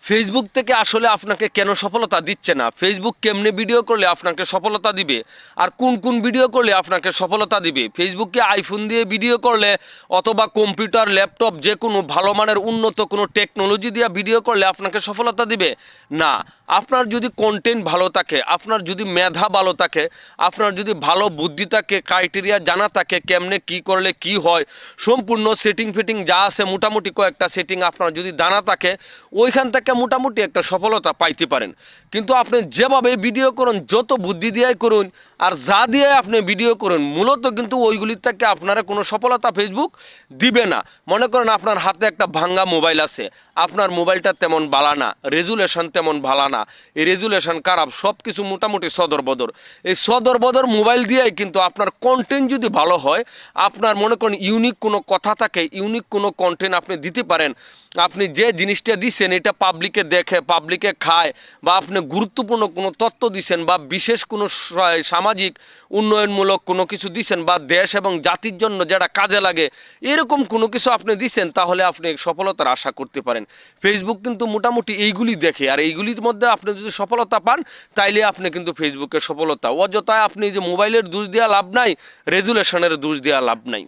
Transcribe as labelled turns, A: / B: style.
A: Facebook থেকে আসলে আপনাকে কেন সফলতা দিচ্ছে না, ফেসবুক কেমনে ভিডিও করলে আপনাকে সফলতা দিবে, আর কোন কোন ভিডিও করলে আপনাকে সফলতা দিবে। ফেসবুকে আইফোন দিয়ে ভিডিও করলে অথবা কম্পিউটার ল্যাপটপ যে কোনো ভালো মানের উন্নত কোনো টেকনোলজি দিয়ে ভিডিও করলে আপনাকে সফলতা দিবে না। আপনার যদি কন্টেন্ট ভালো থাকে, আপনার যদি মেধা ভালো থাকে, আপনার যদি ভালো বুদ্ধি থাকে, ক্রাইটেরিয়া জানা থাকে কেমনে কি করলে কি হয়, সম্পূর্ণ সেটিং ফিটিং যা আছে মোটামুটি কয়েকটা সেটিং আপনার যদি জানা থাকে, ওইখান থেকে মোটামুটি একটা সফলতা পাইতে পারেন। কিন্তু আপনি যেভাবে ভিডিও করুন, যত বুদ্ধি দিয়ে করুন আর যা দিয়ে আপনি ভিডিও করুন, মূলত কিন্তু ওইগুলির থেকে আপনারা কোনো সফলতা ফেসবুক দিবে না। মনে করেন আপনার হাতে একটা ভাঙ্গা মোবাইল আছে, আপনার মোবাইলটা তেমন ভালো না, রেজুলেশন তেমন ভালো না, এই রেজুলেশন খারাপ, সব কিছু মোটামুটি সদর বদর, এই সদর বদর মোবাইল দিয়েই কিন্তু আপনার কন্টেন্ট যদি ভালো হয়, আপনার মনে করেন ইউনিক কোনো কথা থাকে, ইউনিক কোনো কন্টেন্ট আপনি দিতে পারেন, আপনি যে জিনিসটা দিচ্ছেন এটা পাবলিকে দেখে, পাবলিকে খায়, বা আপনি গুরুত্বপূর্ণ কোনো তথ্য দিচ্ছেন, বা বিশেষ কোনো সামাজিক উন্নয়নমূলক কোনো কিছু দিচ্ছেন, বা দেশ এবং জাতির জন্য যেটা কাজে লাগে, এরকম কোনো কিছু আপনি দিচ্ছেন, তাহলে আপনি সফলতার আশা করতে পারেন। ফেসবুক কিন্তু মোটামুটি এইগুলি দেখে, আর এইগুলির মধ্যে আপনি যদি সফলতা পান, তাইলে আপনি কিন্তু ফেসবুকের সফলতা। অযথায় আপনি যে মোবাইলের দোষ দেওয়া লাভ নাই, রেজুলেশনের দোষ দেওয়া লাভ নাই।